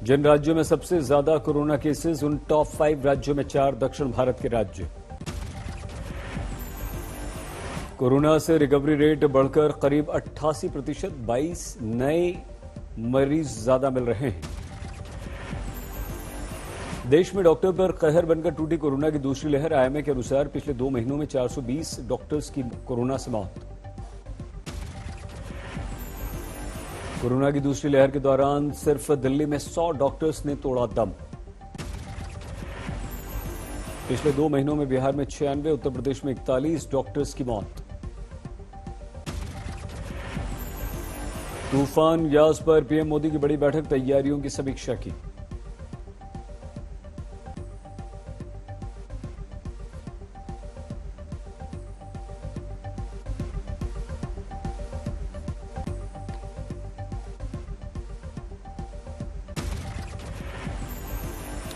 जिन राज्यों में सबसे ज्यादा कोरोना केसेस, उन टॉप 5 राज्यों में 4 दक्षिण भारत के राज्य। कोरोना से रिकवरी रेट बढ़कर करीब 88%, 22 नए मरीज ज्यादा मिल रहे हैं। देश में डॉक्टर पर कहर बनकर टूटी कोरोना की दूसरी लहर। आईएमए के अनुसार पिछले 2 महीनों में 420 डॉक्टर्स की कोरोना से मौत। कोरोना की दूसरी लहर के दौरान सिर्फ दिल्ली में 100 डॉक्टर्स ने तोड़ा दम। पिछले 2 महीनों में बिहार में 96, उत्तर प्रदेश में 41 डॉक्टर्स की मौत। तूफान यास पर पीएम मोदी की बड़ी बैठक, तैयारियों की समीक्षा की।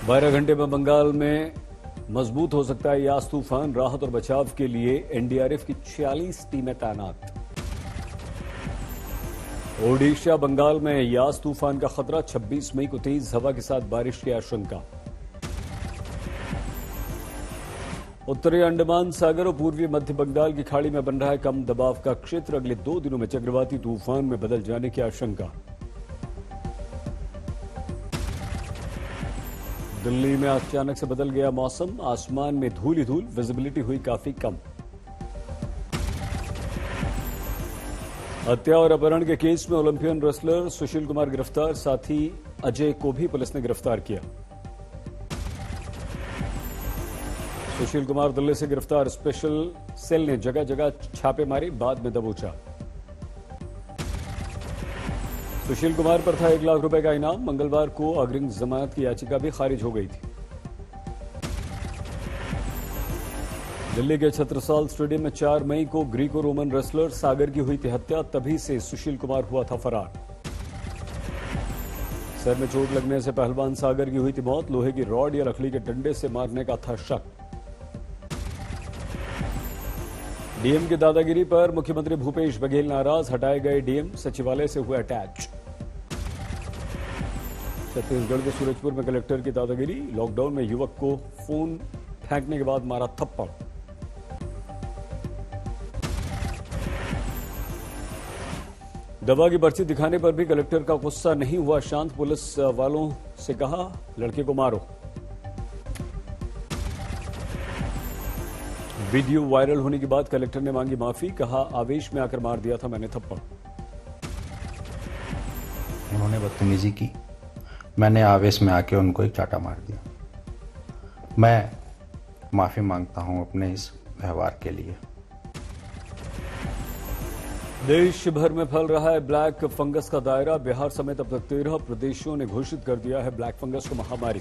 बारह घंटे में बंगाल में मजबूत हो सकता है यास तूफान। राहत और बचाव के लिए एनडीआरएफ की 46 टीमें तैनात। ओडिशा बंगाल में यास तूफान का खतरा, 26 मई को तेज हवा के साथ बारिश की आशंका। उत्तरी अंडमान सागर और पूर्वी मध्य बंगाल की खाड़ी में बन रहा है कम दबाव का क्षेत्र। अगले 2 दिनों में चक्रवाती तूफान में बदल जाने की आशंका। दिल्ली में अचानक से बदल गया मौसम, आसमान में धूल ही धूल, विजिबिलिटी हुई काफी कम। हत्या और अपहरण के केस में ओलंपियन रेसलर सुशील कुमार गिरफ्तार, साथी अजय को भी पुलिस ने गिरफ्तार किया। सुशील कुमार दिल्ली से गिरफ्तार, स्पेशल सेल ने जगह जगह छापे मारे, बाद में दबोचा। सुशील कुमार पर था 1 लाख रुपए का इनाम। मंगलवार को अग्रिम जमानत की याचिका भी खारिज हो गई थी। दिल्ली के छत्रसाल स्टेडियम में 4 मई को ग्रीको रोमन रेसलर सागर की हुई थी हत्या। तभी से सुशील कुमार हुआ था फरार। सर में चोट लगने से पहलवान सागर की हुई थी मौत। लोहे की रॉड या लकड़ी के डंडे से मारने का था शक। डीएम की दादागिरी पर मुख्यमंत्री भूपेश बघेल नाराज, हटाए गए डीएम, सचिवालय से हुए अटैच। छत्तीसगढ़ के सूरजपुर में कलेक्टर की दादागिरी, लॉकडाउन में युवक को फोन फेंकने के बाद मारा थप्पड़। दवा की पर्ची दिखाने पर भी कलेक्टर का गुस्सा नहीं हुआ शांत, पुलिस वालों से कहा लड़के को मारो। वीडियो वायरल होने के बाद कलेक्टर ने मांगी माफी, कहा आवेश में आकर मार दिया था मैंने थप्पड़। उन्होंने बदतमीजी की, मैंने आवेश में आके उनको एक चाटा मार दिया। मैं माफी मांगता हूं अपने इस व्यवहार के लिए। देश भर में फैल रहा है ब्लैक फंगस का दायरा। बिहार समेत अब तक 13 प्रदेशों ने घोषित कर दिया है ब्लैक फंगस को महामारी।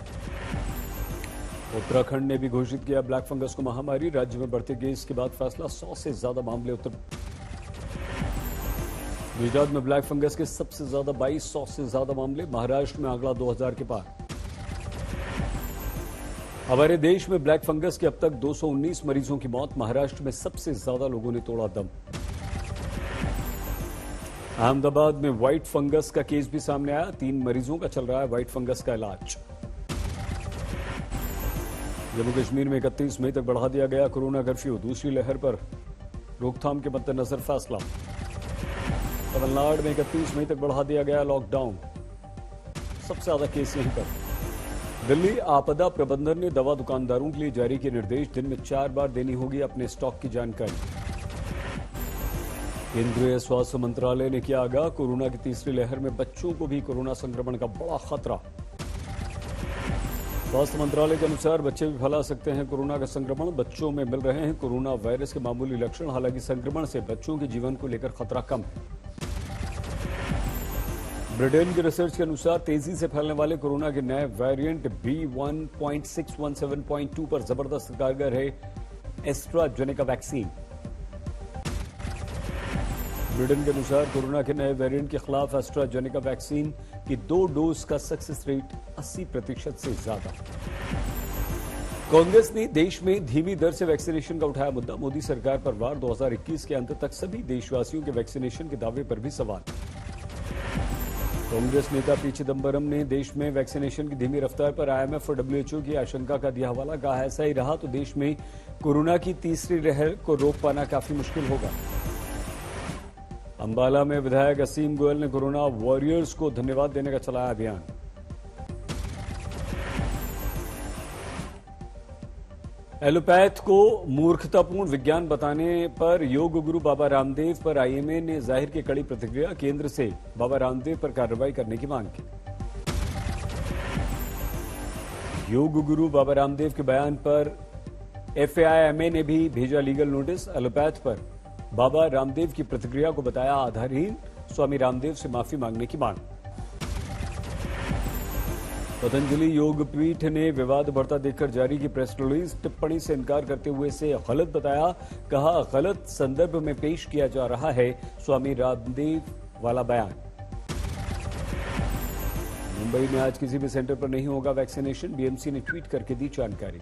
उत्तराखंड ने भी घोषित किया ब्लैक फंगस को महामारी। राज्य में बढ़ते केस के बाद फैसला, 100 से ज्यादा मामले गुजरात में ब्लैक फंगस के सबसे ज्यादा 2200 से ज्यादा मामले। महाराष्ट्र में आंकड़ा 2000 के पार। हमारे देश में ब्लैक फंगस के अब तक 219 मरीजों की मौत। महाराष्ट्र में सबसे ज्यादा लोगों ने तोड़ा दम। अहमदाबाद में व्हाइट फंगस का केस भी सामने आया। 3 मरीजों का चल रहा है व्हाइट फंगस का इलाज। जम्मू कश्मीर में 31 मई तक बढ़ा दिया गया कोरोना कर्फ्यू। दूसरी लहर पर रोकथाम के मद्देनजर फैसला। तमिलनाडु में 31 मई तक बढ़ा दिया गया लॉकडाउन। सबसे ज्यादा केस यहीं पर। दिल्ली आपदा प्रबंधन ने दवा दुकानदारों के लिए जारी किए निर्देश, दिन में 4 बार देनी होगी अपने स्टॉक की जानकारी। केंद्रीय स्वास्थ्य मंत्रालय ने किया आगाह, कोरोना की तीसरी लहर में बच्चों को भी कोरोना संक्रमण का बड़ा खतरा। स्वास्थ्य मंत्रालय के अनुसार बच्चे भी फैला सकते हैं कोरोना का संक्रमण। बच्चों में मिल रहे हैं कोरोना वायरस के मामूली लक्षण, हालांकि संक्रमण से बच्चों के जीवन को लेकर खतरा कम है। ब्रिटेन की रिसर्च के अनुसार तेजी से फैलने वाले कोरोना के नए वेरिएंट B1.617.2 पर जबरदस्त कारगर है एस्ट्राजेनेका वैक्सीन। ब्रिटेन के अनुसार कोरोना के नए वेरिएंट के खिलाफ एस्ट्राजेनेका वैक्सीन की 2 डोज का सक्सेस रेट 80% से ज्यादा। कांग्रेस ने देश में धीमी दर से वैक्सीनेशन का उठाया मुद्दा। मोदी सरकार पर वार, 2021 के अंत तक सभी देशवासियों के वैक्सीनेशन के दावे पर भी सवाल। कांग्रेस नेता पी चिदम्बरम ने देश में वैक्सीनेशन की धीमी रफ्तार पर आईएमएफ और डब्ल्यूएचओ की आशंका का दिया हवाला। कहा ऐसा ही रहा तो देश में कोरोना की तीसरी लहर को रोक पाना काफी मुश्किल होगा। अंबाला में विधायक असीम गोयल ने कोरोना वॉरियर्स को धन्यवाद देने का चलाया अभियान। एलोपैथ को मूर्खतापूर्ण विज्ञान बताने पर योग गुरु बाबा रामदेव पर आईएमए ने जाहिर की कड़ी प्रतिक्रिया। केंद्र से बाबा रामदेव पर कार्रवाई करने की मांग की। योग गुरु बाबा रामदेव के बयान पर एफएआईएमए ने भी भेजा लीगल नोटिस। एलोपैथ पर बाबा रामदेव की प्रतिक्रिया को बताया आधारहीन। स्वामी रामदेव से माफी मांगने की मांग। पतंजलि योग पीठ ने विवाद बढ़ता देखकर जारी की प्रेस रिलीज। टिप्पणी से इनकार करते हुए इसे गलत बताया। कहा गलत संदर्भ में पेश किया जा रहा है स्वामी रामदेव वाला बयान। मुंबई में आज किसी भी सेंटर पर नहीं होगा वैक्सीनेशन। बीएमसी ने ट्वीट करके दी जानकारी।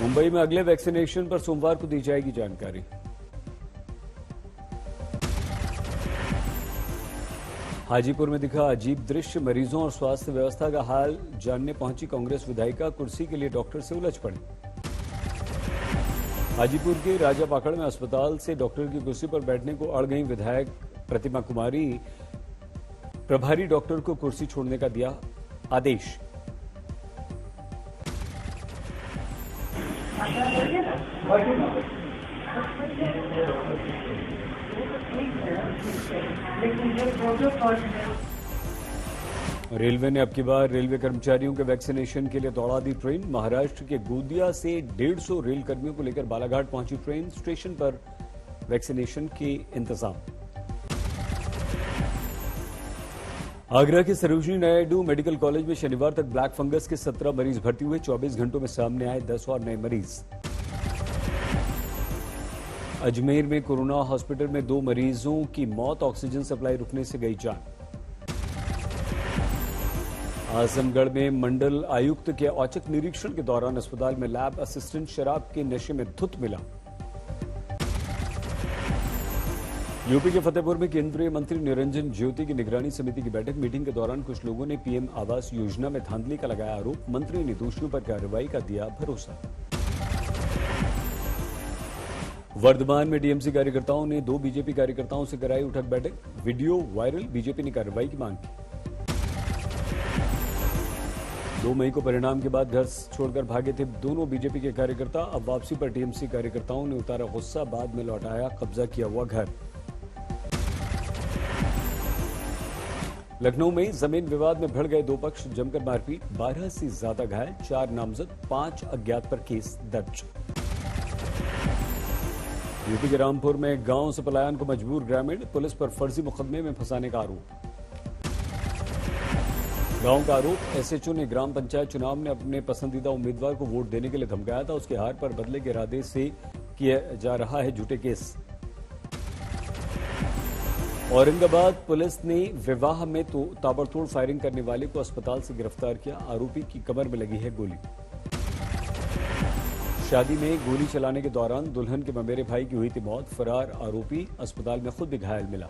मुंबई में अगले वैक्सीनेशन पर सोमवार को दी जाएगी जानकारी। हाजीपुर में दिखा अजीब दृश्य। मरीजों और स्वास्थ्य व्यवस्था का हाल जानने पहुंची कांग्रेस विधायिका। कुर्सी के लिए डॉक्टर से उलझ पड़ी। हाजीपुर के राजा पाकड़ में अस्पताल से डॉक्टर की कुर्सी पर बैठने को अड़ गई विधायक प्रतिमा कुमारी। प्रभारी डॉक्टर को कुर्सी छोड़ने का दिया आदेश। रेलवे ने अब की बार रेलवे कर्मचारियों के वैक्सीनेशन के लिए दौड़ा दी ट्रेन। महाराष्ट्र के गोंदिया से 150 रेल कर्मियों को लेकर बालाघाट पहुंची ट्रेन। स्टेशन पर वैक्सीनेशन के इंतजाम। आगरा के सरोजिनी नायडू मेडिकल कॉलेज में शनिवार तक ब्लैक फंगस के 17 मरीज भर्ती हुए। 24 घंटों में सामने आए 10 और नए मरीज। अजमेर में कोरोना हॉस्पिटल में 2 मरीजों की मौत। ऑक्सीजन सप्लाई रुकने से गई जान। आजमगढ़ में मंडल आयुक्त के औचक निरीक्षण के दौरान अस्पताल में लैब असिस्टेंट शराब के नशे में धुत मिला। यूपी के फतेहपुर में केंद्रीय मंत्री निरंजन ज्योति की निगरानी समिति की बैठक। मीटिंग के दौरान कुछ लोगों ने पीएम आवास योजना में धांधली का लगाया आरोप। मंत्री ने दोषियों पर कार्रवाई का दिया भरोसा। वर्धमान में टीएमसी कार्यकर्ताओं ने 2 बीजेपी कार्यकर्ताओं से कराई उठक बैठक। Video viral. बीजेपी ने कार्रवाई की मांग की। 2 मई को परिणाम के बाद घर छोड़कर भागे थे दोनों बीजेपी के कार्यकर्ता। अब वापसी पर टीएमसी कार्यकर्ताओं ने उतारा गुस्सा। बाद में लौटाया कब्जा किया हुआ घर। लखनऊ में जमीन विवाद में भिड़ गए 2 पक्ष। जमकर मारपीट। 12 से ज्यादा घायल। 4 नामजद। 5 अज्ञात पर केस दर्ज। यूपी के रामपुर में गांव से पलायन को मजबूर ग्रामीण। पुलिस पर फर्जी मुकदमे में फंसाने का आरोप। गांव का आरोप एसएचओ ने ग्राम पंचायत चुनाव में अपने पसंदीदा उम्मीदवार को वोट देने के लिए धमकाया था। उसके हार पर बदले के इरादे से किया जा रहा है झूठे केस। औरंगाबाद पुलिस ने विवाह में तो ताबड़तोड़ फायरिंग करने वाले को अस्पताल से गिरफ्तार किया। आरोपी की कमर में लगी है गोली। शादी में गोली चलाने के दौरान दुल्हन के ममेरे भाई की हुई थी मौत। फरार आरोपी अस्पताल में खुद भी घायल मिला।